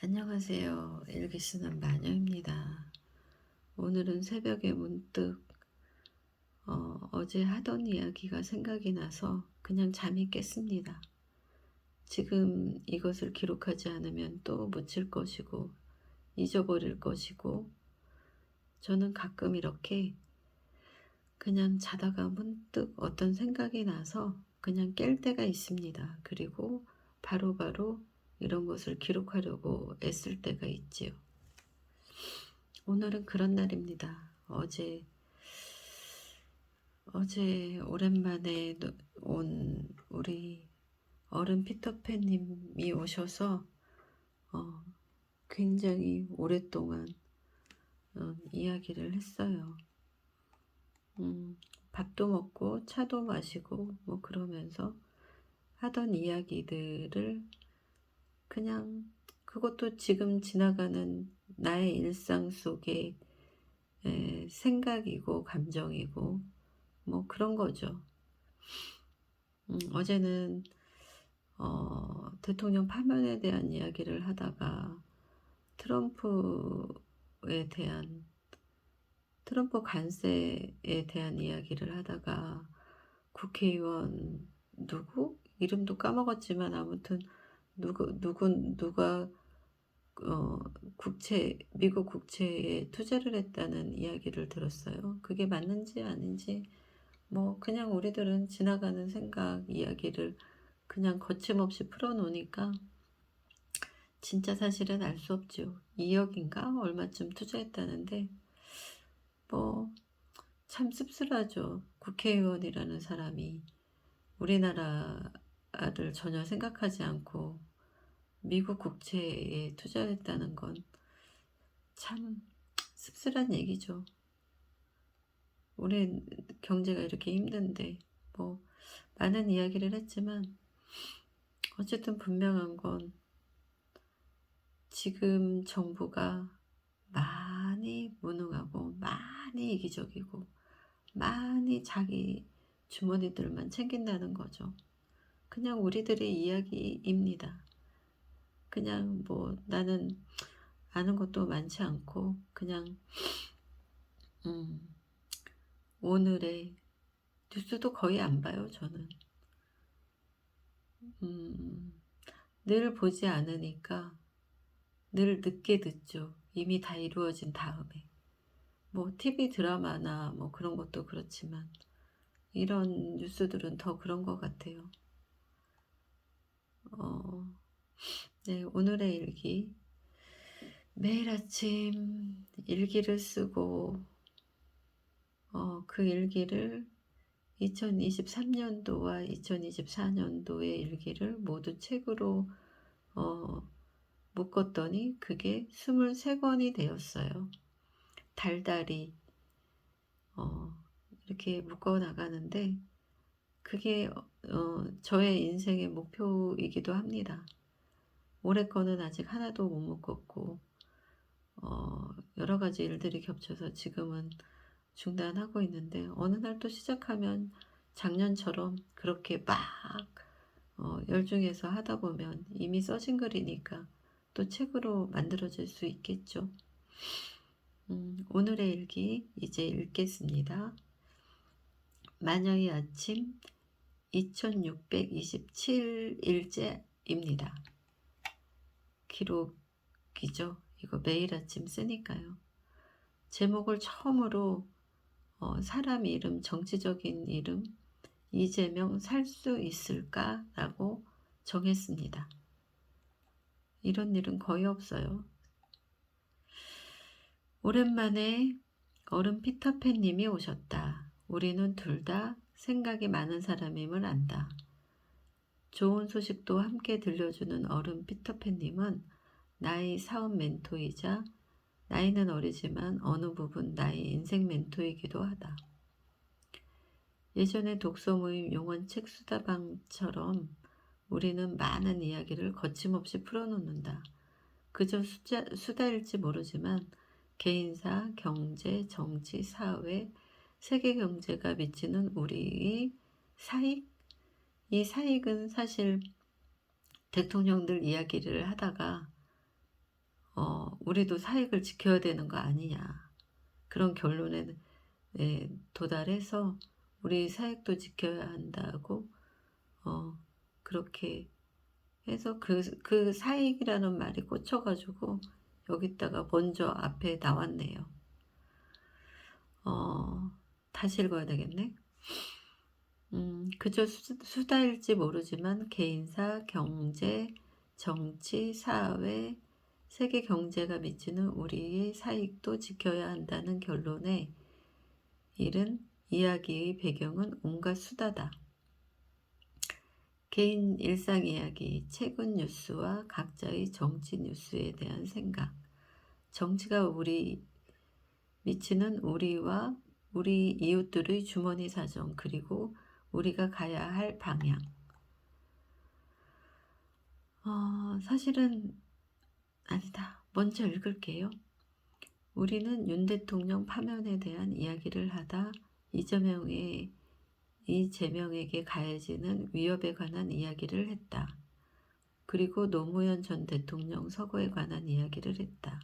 안녕하세요. 일기 쓰는 마녀입니다. 오늘은 새벽에 문득 어제 하던 이야기가 생각이 나서 그냥 잠이 깼습니다. 지금 이것을 기록하지 않으면 또 묻힐 것이고 잊어버릴 것이고, 저는 가끔 이렇게 그냥 자다가 문득 어떤 생각이 나서 그냥 깰 때가 있습니다. 그리고 바로바로 이런 것을 기록하려고 애쓸 때가 있지요. 오늘은 그런 날입니다. 어제 오랜만에 온 우리 어른 피터팬님이 오셔서 어, 굉장히 오랫동안 이야기를 했어요. 밥도 먹고 차도 마시고 뭐 그러면서 하던 이야기들을 그냥, 그것도 지금 지나가는 나의 일상 속의 생각이고 감정이고 뭐 그런 거죠. 어제는 대통령 파면에 대한 이야기를 하다가 트럼프에 대한 트럼프 관세에 대한 이야기를 하다가 국회의원 누구 이름도 까먹었지만 아무튼 누가 미국 국채에 투자를 했다는 이야기를 들었어요. 그게 맞는지 아닌지 뭐 그냥 우리들은 지나가는 생각 이야기를 그냥 거침없이 풀어놓으니까 진짜 사실은 알 수 없죠. 2억인가 얼마쯤 투자했다는데 뭐 참 씁쓸하죠. 국회의원이라는 사람이 우리나라를 전혀 생각하지 않고 미국 국채에 투자했다는 건 참 씁쓸한 얘기죠. 우리 경제가 이렇게 힘든데 뭐 많은 이야기를 했지만 어쨌든 분명한 건 지금 정부가 많이 무능하고 많이 이기적이고 많이 자기 주머니들만 챙긴다는 거죠. 그냥 우리들의 이야기입니다. 그냥 뭐 나는 아는 것도 많지 않고 그냥 오늘의 뉴스도 거의 안 봐요. 저는 늘 보지 않으니까 늘 늦게 듣죠. 이미 다 이루어진 다음에. 뭐 TV 드라마나 뭐 그런 것도 그렇지만 이런 뉴스들은 더 그런 것 같아요. 네, 오늘의 일기. 매일 아침 일기를 쓰고 그 일기를 2023년도와 2024년도의 일기를 모두 책으로 묶었더니 그게 23권이 되었어요. 달달이 이렇게 묶어 나가는데 그게 저의 인생의 목표이기도 합니다. 올해 거는 아직 하나도 못 묶었고 여러 가지 일들이 겹쳐서 지금은 중단하고 있는데 어느 날 또 시작하면 작년처럼 그렇게 막 열중해서 하다 보면 이미 써진 글이니까 또 책으로 만들어질 수 있겠죠. 오늘의 일기 이제 읽겠습니다. 마녀의 아침 2627일째입니다. 기록이죠. 이거 매일 아침 쓰니까요. 제목을 처음으로 사람 이름, 정치적인 이름, 이재명 살 수 있을까? 라고 정했습니다. 이런 일은 거의 없어요. 오랜만에 어른 피터팬님이 오셨다. 우리는 둘 다 생각이 많은 사람임을 안다. 좋은 소식도 함께 들려주는 어른 피터팬님은 나의 사업 멘토이자 나이는 어리지만 어느 부분 나의 인생 멘토이기도 하다. 예전에 독서 모임 용언책 수다방처럼 우리는 많은 이야기를 거침없이 풀어놓는다. 그저 수다일지 모르지만 개인사, 경제, 정치, 사회, 세계 경제가 미치는 우리의 사익? 이 사익은 사실 대통령들 이야기를 하다가 우리도 사익을 지켜야 되는 거 아니냐. 그런 결론에 도달해서 우리 사익도 지켜야 한다고 그렇게 해서 그 사익이라는 말이 꽂혀가지고 여기다가 먼저 앞에 나왔네요. 다시 읽어야 되겠네. 그저 수다일지 모르지만 개인사, 경제, 정치, 사회, 세계 경제가 미치는 우리의 사익도 지켜야 한다는 결론에 이른 이야기의 배경은 온갖 수다다. 개인 일상 이야기, 최근 뉴스와 각자의 정치 뉴스에 대한 생각, 정치가 미치는 우리와 우리 이웃들의 주머니 사정, 그리고 우리가 가야 할 방향. 사실은 아니다. 먼저 읽을게요. 우리는 윤 대통령 파면에 대한 이야기를 하다 이재명에게 가해지는 위협에 관한 이야기를 했다. 그리고 노무현 전 대통령 서거에 관한 이야기를 했다.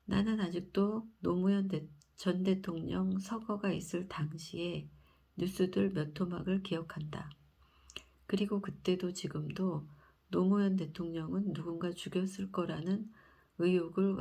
나는 아직도 노무현 전 대통령 서거가 있을 당시에 뉴스들 몇 토막을 기억한다. 그리고 그때도 지금도 노무현 대통령은 누군가 죽였을 거라는 의혹이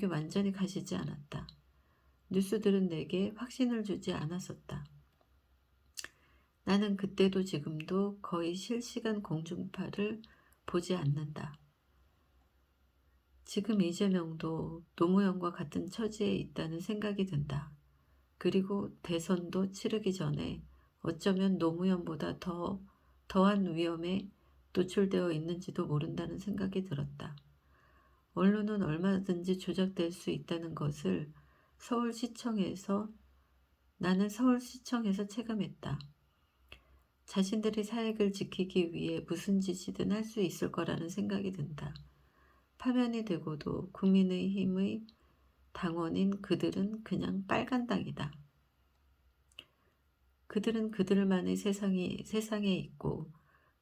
완전히 가시지 않았다. 뉴스들은 내게 확신을 주지 않았었다. 나는 그때도 지금도 거의 실시간 공중파를 보지 않는다. 지금 이재명도 노무현과 같은 처지에 있다는 생각이 든다. 그리고 대선도 치르기 전에 어쩌면 노무현보다 더한 위험에 노출되어 있는지도 모른다는 생각이 들었다. 언론은 얼마든지 조작될 수 있다는 것을 나는 서울시청에서 체감했다. 자신들의 사익을 지키기 위해 무슨 짓이든 할 수 있을 거라는 생각이 든다. 파면이 되고도 국민의힘의 당원인 그들은 그냥 빨간당이다. 그들은 그들만의 세상에 있고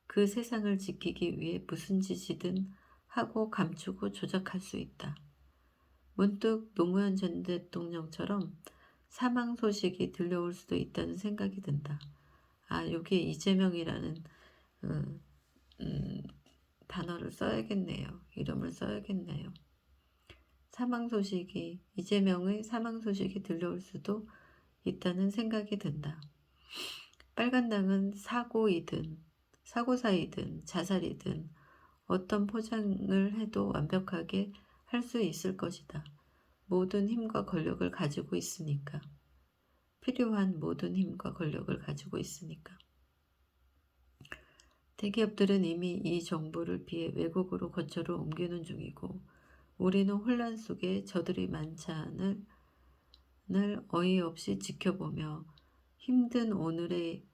그 세상을 지키기 위해 무슨 짓이든 하고 감추고 조작할 수 있다. 문득 노무현 전 대통령처럼 사망 소식이 들려올 수도 있다는 생각이 든다. 여기에 이재명이라는 단어를 써야겠네요. 이름을 써야겠네요. 이재명의 사망 소식이 들려올 수도 있다는 생각이 든다. 빨간당은 사고사이든 자살이든 어떤 포장을 해도 완벽하게 할 수 있을 것이다. 모든 힘과 권력을 가지고 있으니까. 필요한 모든 힘과 권력을 가지고 있으니까. 대기업들은 이미 이 정보를 피해 외국으로 거처를 옮기는 중이고 우리는 혼란 속에 저들의 만찬을 어이없이 지켜보며 힘든 오늘의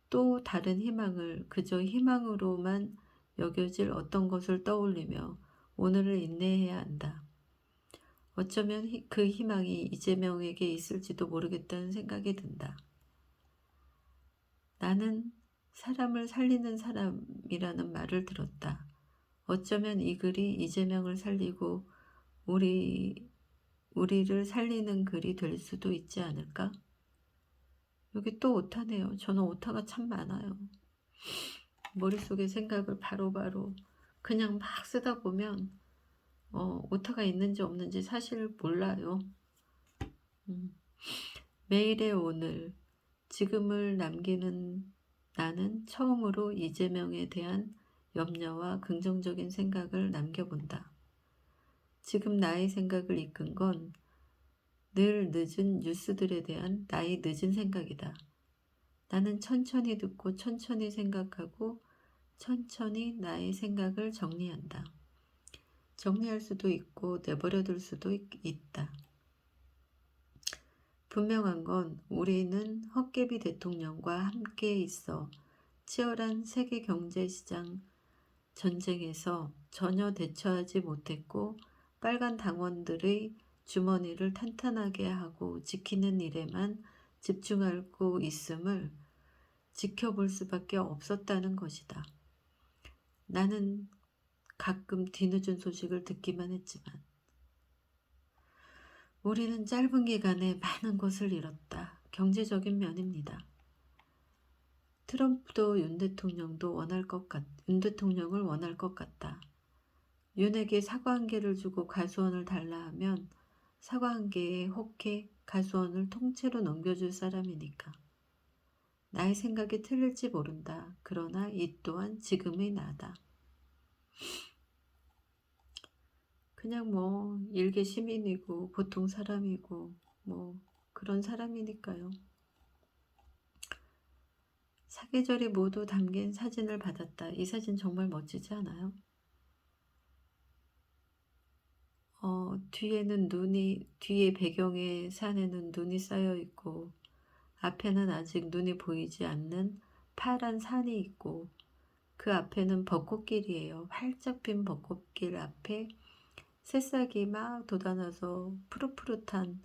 또 다른 희망을 그저 희망으로만 여겨질 어떤 것을 떠올리며 오늘을 인내해야 한다. 어쩌면 그 희망이 이재명에게 있을지도 모르겠다는 생각이 든다. 나는 사람을 살리는 사람이라는 말을 들었다. 어쩌면 이 글이 이재명을 살리고 우리를 살리는 글이 될 수도 있지 않을까? 여기 또 오타네요. 저는 오타가 참 많아요. 머릿속에 생각을 바로바로 그냥 막 쓰다 보면 오타가 있는지 없는지 사실 몰라요. 매일의 오늘, 지금을 남기는 나는 처음으로 이재명에 대한 염려와 긍정적인 생각을 남겨본다. 지금 나의 생각을 이끈 건 늘 늦은 뉴스들에 대한 나의 늦은 생각이다. 나는 천천히 듣고 천천히 생각하고 천천히 나의 생각을 정리한다. 정리할 수도 있고 내버려둘 수도 있다. 분명한 건 우리는 헛개비 대통령과 함께 있어 치열한 세계 경제시장 전쟁에서 전혀 대처하지 못했고 빨간 당원들의 주머니를 탄탄하게 하고 지키는 일에만 집중하고 있음을 지켜볼 수밖에 없었다는 것이다. 나는 가끔 뒤늦은 소식을 듣기만 했지만 우리는 짧은 기간에 많은 것을 잃었다. 경제적인 면입니다. 트럼프도 윤 대통령을 원할 것 같다. 윤에게 사과 한 개를 주고 가수원을 달라 하면 사과 한 개에 혹해 가수원을 통째로 넘겨줄 사람이니까. 나의 생각이 틀릴지 모른다. 그러나 이 또한 지금의 나다. 그냥 뭐 일개 시민이고 보통 사람이고 뭐 그런 사람이니까요. 사계절이 모두 담긴 사진을 받았다. 이 사진 정말 멋지지 않아요? 뒤에 배경에 산에는 눈이 쌓여 있고 앞에는 아직 눈이 보이지 않는 파란 산이 있고 그 앞에는 벚꽃길이에요. 활짝 핀 벚꽃길 앞에 새싹이 막 돋아나서 푸릇푸릇한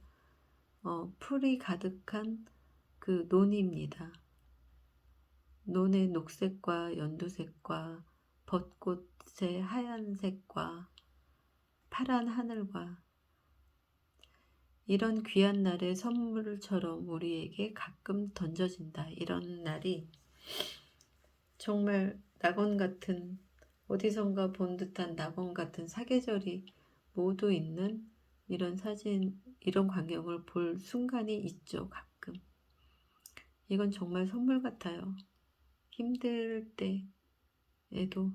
풀이 가득한 그 논입니다. 논의 녹색과 연두색과 벚꽃의 하얀색과 파란 하늘과 이런 귀한 날의 선물처럼 우리에게 가끔 던져진다. 이런 날이 정말 낙원 같은, 어디선가 본 듯한 낙원 같은 사계절이 모두 있는 이런 사진, 이런 광경을 볼 순간이 있죠. 가끔. 이건 정말 선물 같아요. 힘들 때에도,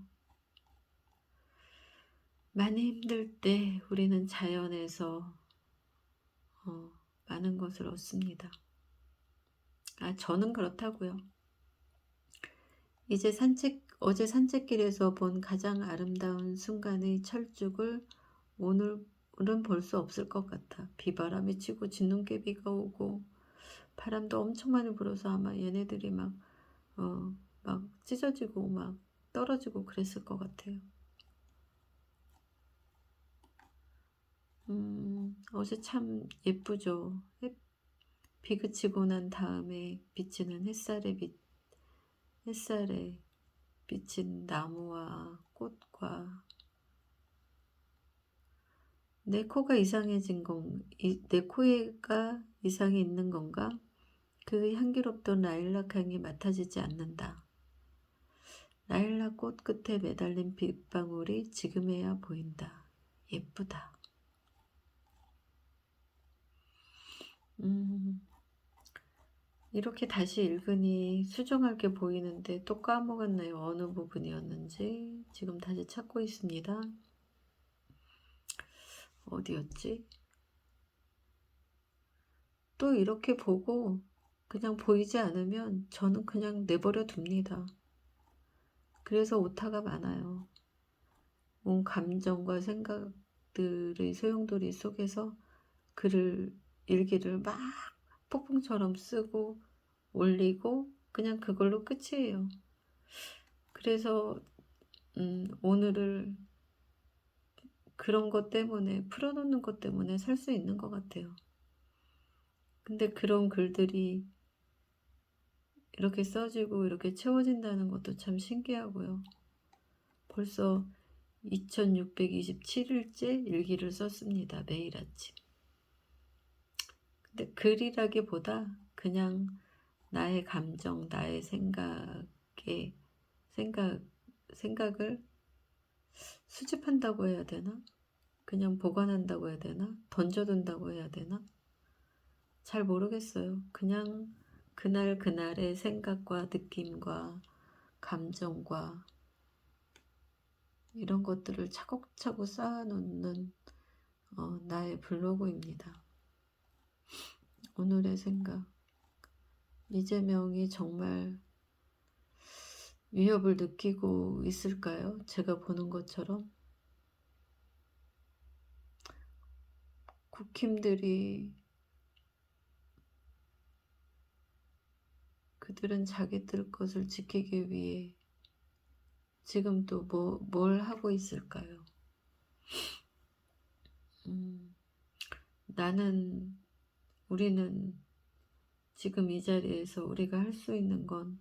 많이 힘들 때 우리는 자연에서 많은 것을 얻습니다. 저는 그렇다고요. 어제 산책길에서 본 가장 아름다운 순간의 철쭉을 오늘은 볼 수 없을 것 같아. 비바람이 치고 진눈깨비가 오고 바람도 엄청 많이 불어서 아마 얘네들이 막 찢어지고 막 떨어지고 그랬을 것 같아요. 어제 참 예쁘죠. 비 그치고 난 다음에 비치는 햇살에 비친 나무와 꽃과 내 코가 내 코가 이상이 있는 건가? 그 향기롭던 라일락 향이 맡아지지 않는다. 라일락 꽃 끝에 매달린 빗방울이 지금에야 보인다. 예쁘다. 이렇게 다시 읽으니 수정하게 보이는데 또 까먹었네요. 어느 부분이었는지. 지금 다시 찾고 있습니다. 어디였지? 또 이렇게 보고 그냥 보이지 않으면 저는 그냥 내버려 둡니다. 그래서 오타가 많아요. 온 감정과 생각들의 소용돌이 속에서 일기를 막 폭풍처럼 쓰고 올리고 그냥 그걸로 끝이에요. 그래서 오늘을 그런 것 때문에 풀어놓는 것 때문에 살 수 있는 것 같아요. 근데 그런 글들이 이렇게 써지고 이렇게 채워진다는 것도 참 신기하고요. 벌써 2627일째 일기를 썼습니다. 매일 아침. 근데 글이라기보다 그냥 나의 감정, 나의 생각을 수집한다고 해야 되나? 그냥 보관한다고 해야 되나? 던져둔다고 해야 되나? 잘 모르겠어요. 그냥 그날의 생각과 느낌과 감정과 이런 것들을 차곡차곡 쌓아놓는 나의 블로그입니다. 오늘의 생각. 이재명이 정말 위협을 느끼고 있을까요? 제가 보는 것처럼. 국힘들이 그들은 자기들 것을 지키기 위해 지금 또 뭘 하고 있을까요? 우리는 지금 이 자리에서 우리가 할 수 있는 건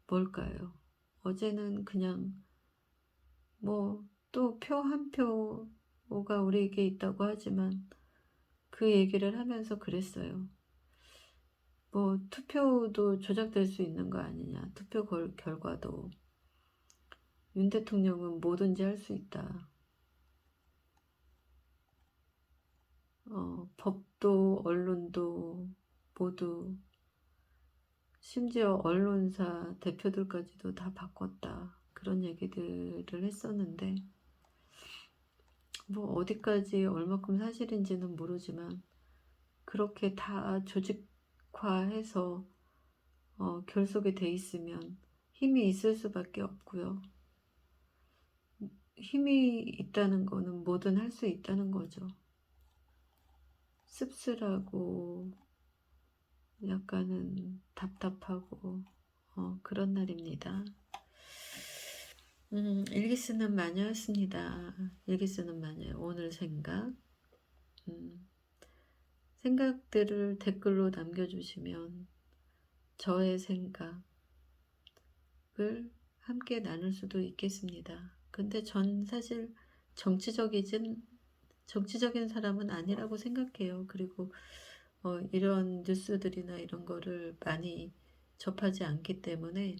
뭘까요? 어제는 그냥 뭐 또 표 한 표가 우리에게 있다고 하지만 그 얘기를 하면서 그랬어요. 뭐 투표도 조작될 수 있는 거 아니냐. 투표 결과도. 윤 대통령은 뭐든지 할 수 있다. 법도 언론도 모두 심지어 언론사 대표들까지도 다 바꿨다. 그런 얘기들을 했었는데 뭐 어디까지 얼마큼 사실인지는 모르지만 그렇게 다 조직화해서 결속이 돼 있으면 힘이 있을 수밖에 없고요. 힘이 있다는 거는 뭐든 할 수 있다는 거죠. 씁쓸하고 약간은 답답하고 그런 날입니다. 일기 쓰는 마녀였습니다. 일기 쓰는 마녀. 오늘 생각. 생각들을 댓글로 남겨주시면 저의 생각을 함께 나눌 수도 있겠습니다. 근데 전 사실 정치적인 사람은 아니라고 생각해요. 그리고 이런 뉴스들이나 이런 거를 많이 접하지 않기 때문에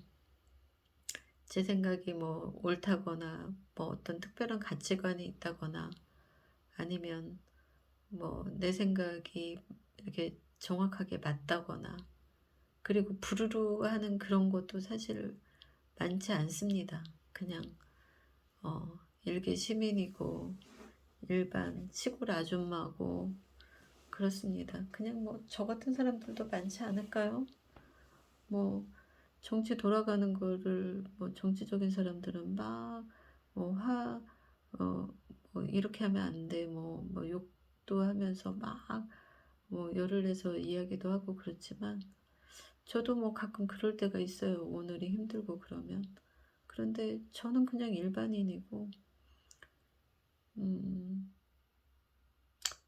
제 생각이 뭐 옳다거나 뭐 어떤 특별한 가치관이 있다거나 아니면 뭐 내 생각이 이렇게 정확하게 맞다거나 그리고 부르르 하는 그런 것도 사실 많지 않습니다. 그냥 일개 시민이고 일반 시골 아줌마고 그렇습니다. 그냥 뭐 저 같은 사람들도 많지 않을까요? 뭐 정치 돌아가는 거를 뭐 정치적인 사람들은 막뭐 뭐 이렇게 하면 안 돼, 뭐 욕도 하면서 막 뭐 열을 내서 이야기도 하고 그렇지만 저도 뭐 가끔 그럴 때가 있어요. 오늘이 힘들고 그러면. 그런데 저는 그냥 일반인이고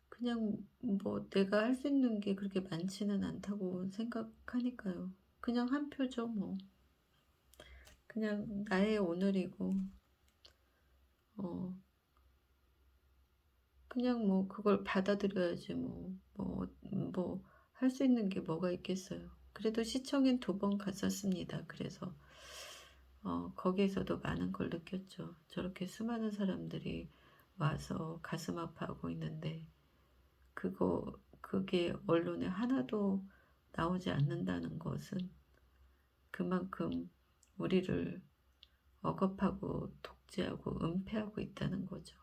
그냥 뭐 내가 할 수 있는 게 그렇게 많지는 않다고 생각하니까요. 그냥 한 표죠 뭐. 그냥 나의 오늘이고 그냥 뭐 그걸 받아들여야지 뭐 할 수 있는 게 뭐가 있겠어요. 그래도 시청엔 2번 갔었습니다. 그래서 거기에서도 많은 걸 느꼈죠. 저렇게 수많은 사람들이 와서 가슴 아파하고 있는데 그게 언론에 하나도 나오지 않는다는 것은 그만큼 우리를 억압하고 독재하고 은폐하고 있다는 거죠.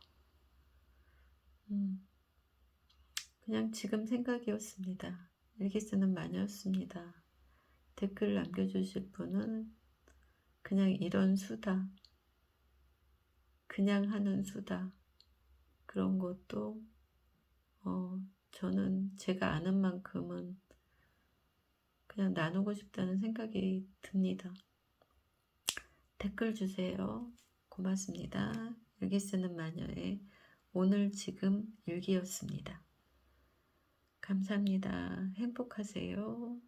그냥 지금 생각이었습니다. 일기 쓰는 마녀였습니다. 댓글 남겨주실 분은 그냥 이런 수다, 그냥 하는 수다, 그런 것도 저는 제가 아는 만큼은 그냥 나누고 싶다는 생각이 듭니다. 댓글 주세요. 고맙습니다. 일기 쓰는 마녀의 오늘 지금 일기였습니다. 감사합니다. 행복하세요.